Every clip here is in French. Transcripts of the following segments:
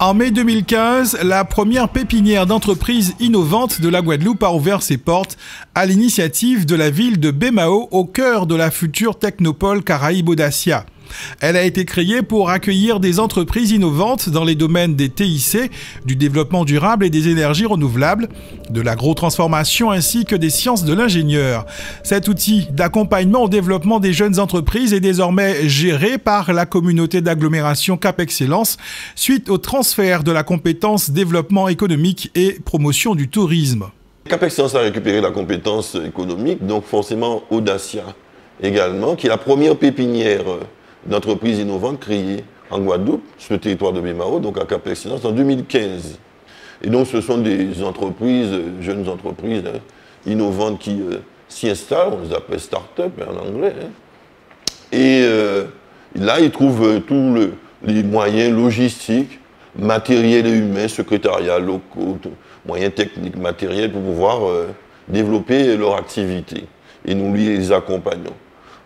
En mai 2015, la première pépinière d'entreprises innovantes de la Guadeloupe a ouvert ses portes à l'initiative de la ville de Baie-Mahault au cœur de la future technopole Caraïbes Audacia. Elle a été créée pour accueillir des entreprises innovantes dans les domaines des TIC, du développement durable et des énergies renouvelables, de l'agrotransformation ainsi que des sciences de l'ingénieur. Cet outil d'accompagnement au développement des jeunes entreprises est désormais géré par la communauté d'agglomération Cap Excellence suite au transfert de la compétence développement économique et promotion du tourisme. Cap Excellence a récupéré la compétence économique, donc forcément Audacia également, qui est la première pépinière d'entreprises innovantes créées en Guadeloupe, sur le territoire de Baie-Mahault, donc à Cap Excellence, en 2015. Et donc ce sont des entreprises, jeunes entreprises innovantes qui s'y installent, on les appelle start-up en anglais. Et là, ils trouvent tous les moyens logistiques, matériels et humains, secrétariats locaux, moyens techniques, matériels pour pouvoir développer leur activité. Et nous les accompagnons.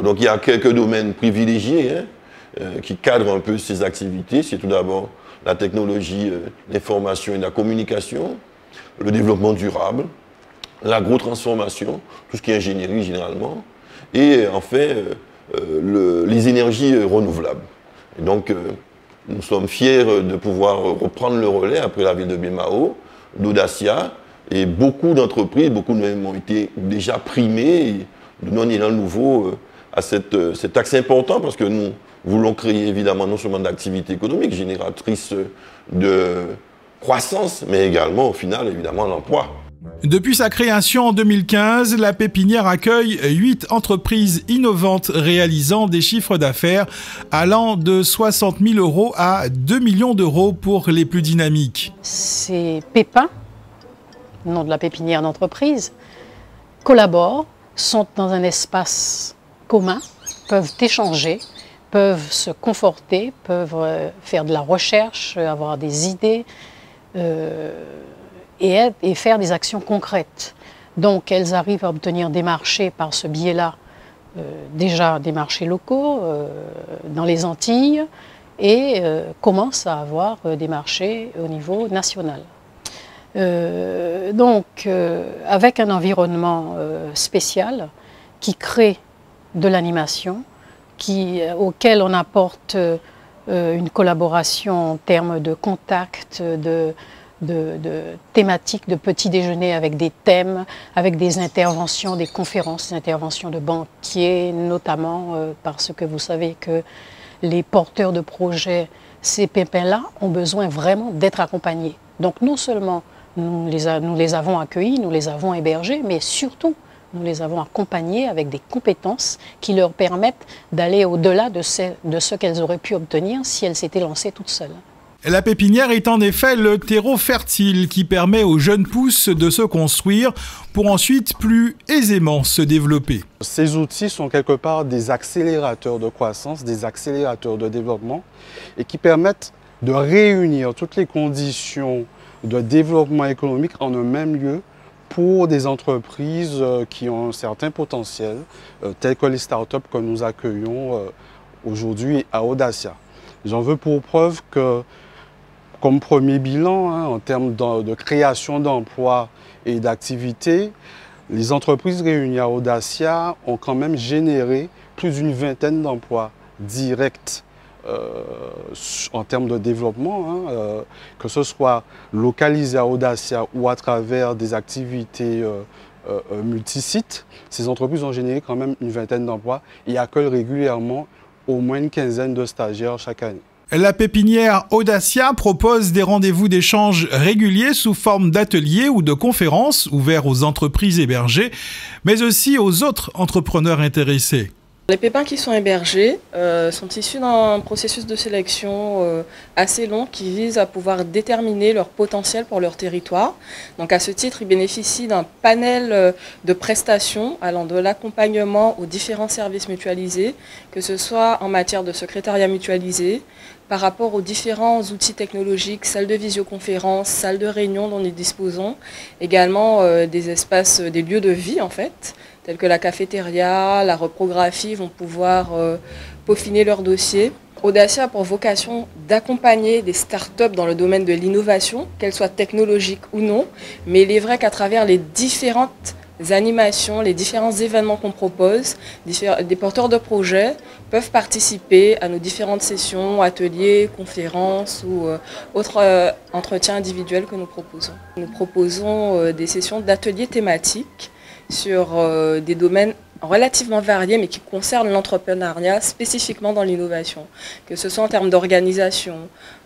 Donc il y a quelques domaines privilégiés qui cadrent un peu ces activités. C'est tout d'abord la technologie, l'information et la communication, le développement durable, l'agrotransformation, tout ce qui est ingénierie généralement, et en fait les énergies renouvelables. Et donc nous sommes fiers de pouvoir reprendre le relais après la ville de Baie-Mahault, d'Audacia, et beaucoup d'entreprises, beaucoup de même ont été déjà primées et donnent un élan nouveau à cet axe important parce que nous voulons créer évidemment non seulement d'activités économiques génératrices de croissance, mais également au final évidemment l'emploi. Depuis sa création en 2015, la pépinière accueille 8 entreprises innovantes réalisant des chiffres d'affaires allant de 60 000 € à 2 millions d'euros pour les plus dynamiques. Ces pépins, nom de la pépinière d'entreprise, collaborent, sont dans un espace commun, peuvent échanger, peuvent se conforter, peuvent faire de la recherche, avoir des idées et faire des actions concrètes. Donc elles arrivent à obtenir des marchés par ce biais-là, déjà des marchés locaux dans les Antilles et commencent à avoir des marchés au niveau national. Avec un environnement spécial qui crée de l'animation, auquel on apporte une collaboration en termes de contacts, de thématiques, de petits déjeuners avec des thèmes, avec des interventions, des conférences, des interventions de banquiers, notamment parce que vous savez que les porteurs de projets, ces pépins-là, ont besoin vraiment d'être accompagnés. Donc non seulement nous les avons accueillis, nous les avons hébergés, mais surtout nous les avons accompagnés avec des compétences qui leur permettent d'aller au-delà de ce qu'elles auraient pu obtenir si elles s'étaient lancées toutes seules. La pépinière est en effet le terreau fertile qui permet aux jeunes pousses de se construire pour ensuite plus aisément se développer. Ces outils sont quelque part des accélérateurs de croissance, des accélérateurs de développement et qui permettent de réunir toutes les conditions de développement économique en un même lieu pour des entreprises qui ont un certain potentiel, telles que les startups que nous accueillons aujourd'hui à Audacia. J'en veux pour preuve que, comme premier bilan, en termes de création d'emplois et d'activités, les entreprises réunies à Audacia ont quand même généré plus d'une vingtaine d'emplois directs en termes de développement, que ce soit localisé à Audacia ou à travers des activités multisites. Ces entreprises ont généré quand même une vingtaine d'emplois et accueillent régulièrement au moins une quinzaine de stagiaires chaque année. La pépinière Audacia propose des rendez-vous d'échange réguliers sous forme d'ateliers ou de conférences ouverts aux entreprises hébergées, mais aussi aux autres entrepreneurs intéressés. Les pépins qui sont hébergés sont issus d'un processus de sélection assez long qui vise à pouvoir déterminer leur potentiel pour leur territoire. Donc à ce titre, ils bénéficient d'un panel de prestations allant de l'accompagnement aux différents services mutualisés, que ce soit en matière de secrétariat mutualisé, par rapport aux différents outils technologiques, salles de visioconférence, salles de réunion dont nous disposons, également des espaces, des lieux de vie en fait, tels que la cafétéria, la reprographie vont pouvoir peaufiner leurs dossiers Audacia a pour vocation d'accompagner des startups dans le domaine de l'innovation, qu'elles soient technologiques ou non, mais il est vrai qu'à travers les différentes animations, les différents événements qu'on propose, des porteurs de projets peuvent participer à nos différentes sessions, ateliers, conférences ou autres entretiens individuels que nous proposons. Nous proposons des sessions d'ateliers thématiques sur des domaines relativement variés mais qui concernent l'entrepreneuriat spécifiquement dans l'innovation, que ce soit en termes d'organisation,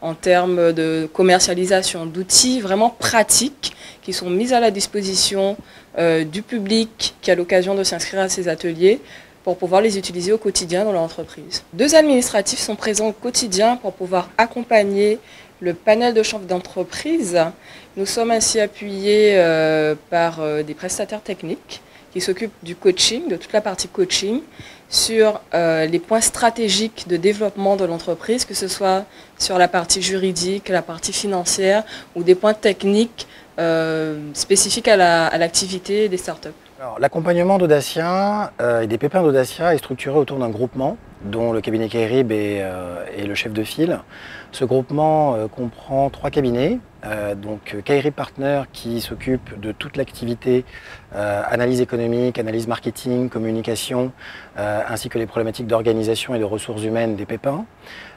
en termes de commercialisation, d'outils vraiment pratiques qui sont mis à la disposition du public qui a l'occasion de s'inscrire à ces ateliers pour pouvoir les utiliser au quotidien dans leur entreprise. 2 administratifs sont présents au quotidien pour pouvoir accompagner le panel de chefs d'entreprise. Nous sommes ainsi appuyés par des prestataires techniques qui s'occupent du coaching, de toute la partie coaching, sur les points stratégiques de développement de l'entreprise, que ce soit sur la partie juridique, la partie financière ou des points techniques spécifiques à l'activité des startups. L'accompagnement d'Audacia et des pépins d'Audacia est structuré autour d'un groupement dont le cabinet Kairib est le chef de file. Ce groupement comprend 3 cabinets, donc Kairib Partner qui s'occupe de toute l'activité analyse économique, analyse marketing, communication, ainsi que les problématiques d'organisation et de ressources humaines des pépins.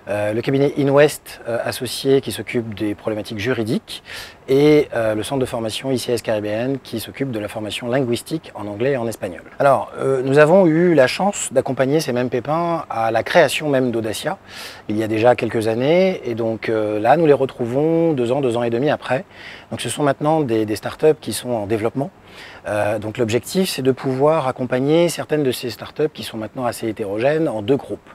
Le cabinet InWest associé qui s'occupe des problématiques juridiques et le centre de formation ICS Caribéenne qui s'occupe de la formation linguistique en anglais et en espagnol. Alors, nous avons eu la chance d'accompagner ces mêmes pépins à la création même d'Audacia il y a déjà quelques années et donc là nous les retrouvons 2 ans et demi après. Donc ce sont maintenant des startups qui sont en développement. Donc l'objectif c'est de pouvoir accompagner certaines de ces startups qui sont maintenant assez hétérogènes en 2 groupes.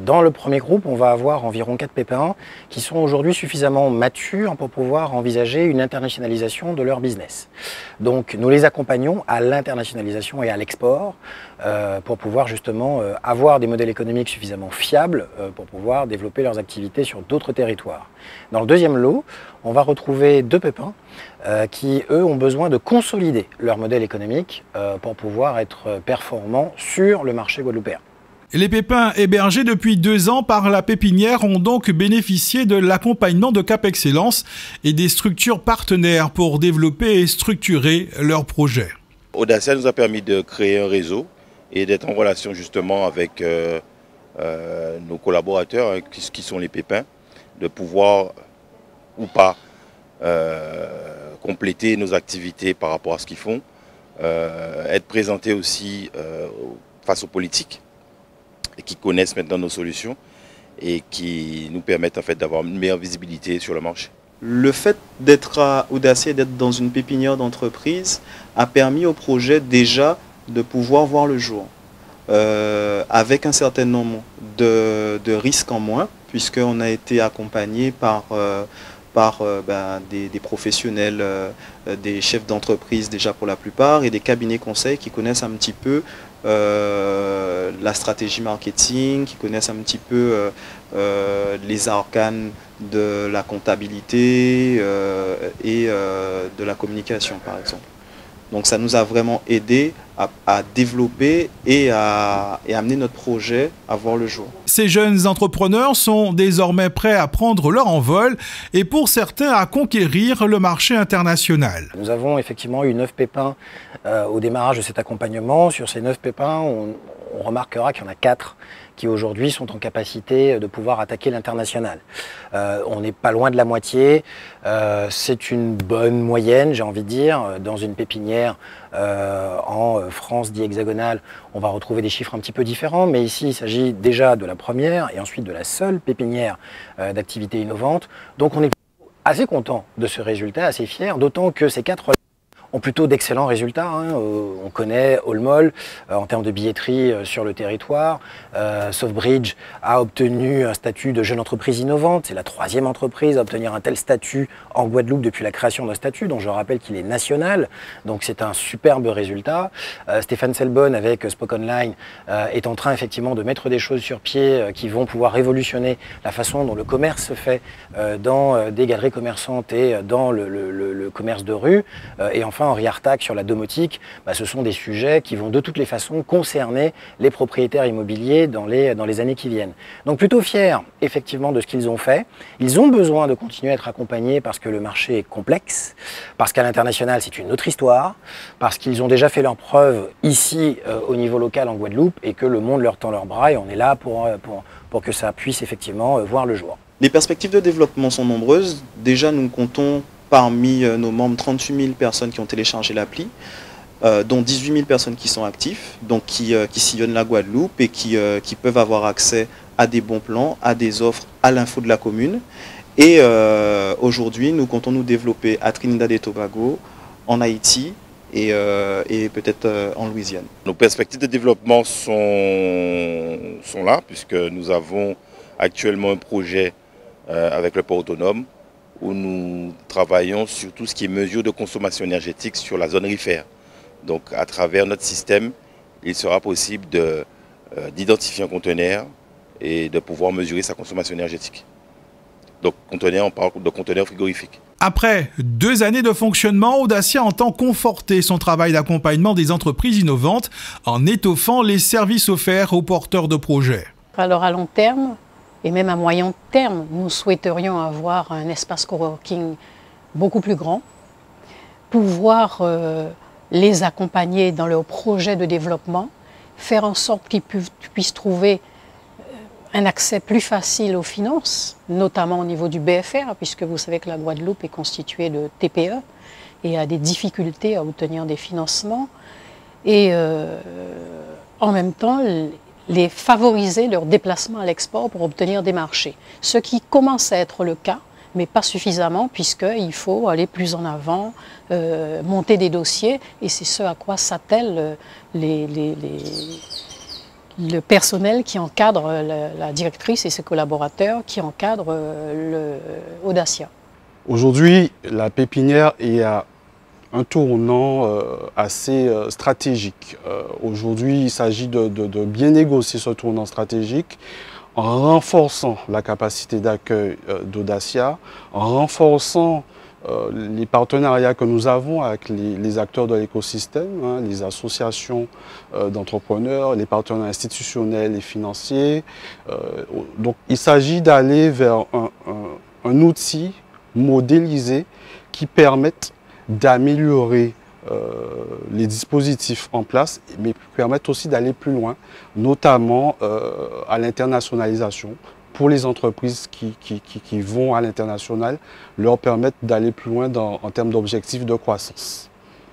Dans le premier groupe, on va avoir environ 4 pépins qui sont aujourd'hui suffisamment matures pour pouvoir envisager une internationalisation de leur business. Donc nous les accompagnons à l'internationalisation et à l'export pour pouvoir justement avoir des modèles économiques suffisamment fiables pour pouvoir développer leurs activités sur d'autres territoires. Dans le deuxième lot, on va retrouver 2 pépins qui, eux, ont besoin de consolider leur modèle économique pour pouvoir être performants sur le marché guadeloupéen. Les pépins hébergés depuis 2 ans par la pépinière ont donc bénéficié de l'accompagnement de Cap Excellence et des structures partenaires pour développer et structurer leurs projets. Audacia nous a permis de créer un réseau et d'être en relation justement avec nos collaborateurs, qui sont les pépins, de pouvoir ou pas compléter nos activités par rapport à ce qu'ils font, être présentés aussi face aux politiques, et qui connaissent maintenant nos solutions et qui nous permettent en fait d'avoir une meilleure visibilité sur le marché. Le fait d'être à Audacia et d'être dans une pépinière d'entreprise a permis au projet déjà de pouvoir voir le jour, avec un certain nombre de risques en moins, puisqu'on a été accompagné par des professionnels, des chefs d'entreprise déjà pour la plupart, et des cabinets conseils qui connaissent un petit peu la stratégie marketing, qui connaissent un petit peu les arcanes de la comptabilité et de la communication par exemple. Donc ça nous a vraiment aidé à développer et à amener notre projet à voir le jour. Ces jeunes entrepreneurs sont désormais prêts à prendre leur envol et pour certains à conquérir le marché international. Nous avons effectivement eu 9 pépins au démarrage de cet accompagnement. Sur ces 9 pépins, on remarquera qu'il y en a 4 qui aujourd'hui sont en capacité de pouvoir attaquer l'international. On n'est pas loin de la moitié, c'est une bonne moyenne, j'ai envie de dire. Dans une pépinière en France dit hexagonale, on va retrouver des chiffres un petit peu différents, mais ici il s'agit déjà de la première et ensuite de la seule pépinière d'activité innovante. Donc on est assez content de ce résultat, assez fier, d'autant que ces 4 ont plutôt d'excellents résultats. On connaît Allmall en termes de billetterie sur le territoire. Softbridge a obtenu un statut de jeune entreprise innovante. C'est la 3e entreprise à obtenir un tel statut en Guadeloupe depuis la création d'un statut, dont je rappelle qu'il est national. Donc c'est un superbe résultat. Stéphane Selbonne avec Spoke Online est en train effectivement de mettre des choses sur pied qui vont pouvoir révolutionner la façon dont le commerce se fait dans des galeries commerçantes et dans le commerce de rue. Et enfin enfin Henri Artac sur la domotique, ce sont des sujets qui vont de toutes les façons concerner les propriétaires immobiliers dans les années qui viennent. Donc plutôt fiers effectivement de ce qu'ils ont fait. Ils ont besoin de continuer à être accompagnés parce que le marché est complexe, parce qu'à l'international c'est une autre histoire, parce qu'ils ont déjà fait leurs preuves ici au niveau local en Guadeloupe et que le monde leur tend leurs bras et on est là pour que ça puisse effectivement voir le jour. Les perspectives de développement sont nombreuses. Déjà, nous comptons parmi nos membres 38 000 personnes qui ont téléchargé l'appli, dont 18 000 personnes qui sont actifs, donc qui sillonnent la Guadeloupe et qui peuvent avoir accès à des bons plans, à des offres, à l'info de la commune. Et aujourd'hui, nous comptons nous développer à Trinidad et Tobago, en Haïti et peut-être en Louisiane. Nos perspectives de développement sont là, puisque nous avons actuellement un projet avec le port autonome où nous travaillons sur tout ce qui est mesures de consommation énergétique sur la zone rifaire. Donc à travers notre système, il sera possible d'identifier un conteneur et de pouvoir mesurer sa consommation énergétique. Donc conteneur, on parle de conteneur frigorifique. Après 2 années de fonctionnement, Audacia entend conforter son travail d'accompagnement des entreprises innovantes en étoffant les services offerts aux porteurs de projets. Alors à long terme, et même à moyen terme, nous souhaiterions avoir un espace coworking beaucoup plus grand, pouvoir les accompagner dans leurs projets de développement, faire en sorte qu'ils puissent trouver un accès plus facile aux finances, notamment au niveau du BFR, puisque vous savez que la Guadeloupe est constituée de TPE et a des difficultés à obtenir des financements, et en même temps les favoriser leur déplacement à l'export pour obtenir des marchés. Ce qui commence à être le cas, mais pas suffisamment, puisqu'il faut aller plus en avant, monter des dossiers, et c'est ce à quoi s'attellent le personnel qui encadre la directrice et ses collaborateurs qui encadrent Audacia. Aujourd'hui, la pépinière est à un tournant assez stratégique. Aujourd'hui, il s'agit de bien négocier ce tournant stratégique en renforçant la capacité d'accueil d'Audacia, en renforçant les partenariats que nous avons avec les acteurs de l'écosystème, les associations d'entrepreneurs, les partenaires institutionnels et financiers. Donc il s'agit d'aller vers un outil modélisé qui permette d'améliorer les dispositifs en place, mais permettent aussi d'aller plus loin, notamment à l'internationalisation. Pour les entreprises qui vont à l'international, leur permettre d'aller plus loin en termes d'objectifs de croissance.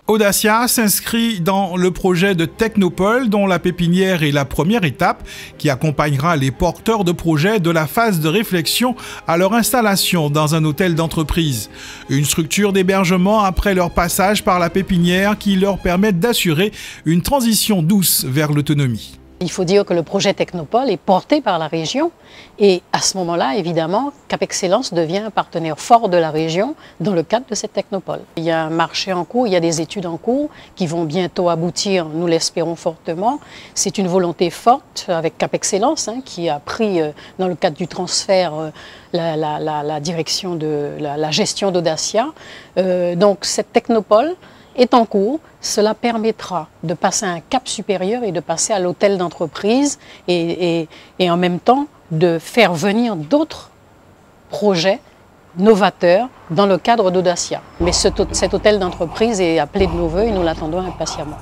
Audacia s'inscrit dans le projet de Technopole, dont la pépinière est la première étape, qui accompagnera les porteurs de projets de la phase de réflexion à leur installation dans un hôtel d'entreprise. Une structure d'hébergement après leur passage par la pépinière qui leur permet d'assurer une transition douce vers l'autonomie. Il faut dire que le projet Technopole est porté par la région et à ce moment-là, évidemment, Cap Excellence devient un partenaire fort de la région dans le cadre de cette Technopole. Il y a un marché en cours, il y a des études en cours qui vont bientôt aboutir, nous l'espérons fortement. C'est une volonté forte avec Cap Excellence qui a pris dans le cadre du transfert la direction de la gestion d'Audacia. Donc cette Technopole est en cours, cela permettra de passer à un cap supérieur et de passer à l'hôtel d'entreprise et en même temps de faire venir d'autres projets novateurs dans le cadre d'Audacia. Mais cet hôtel d'entreprise est appelé de nos voeux et nous l'attendons impatiemment.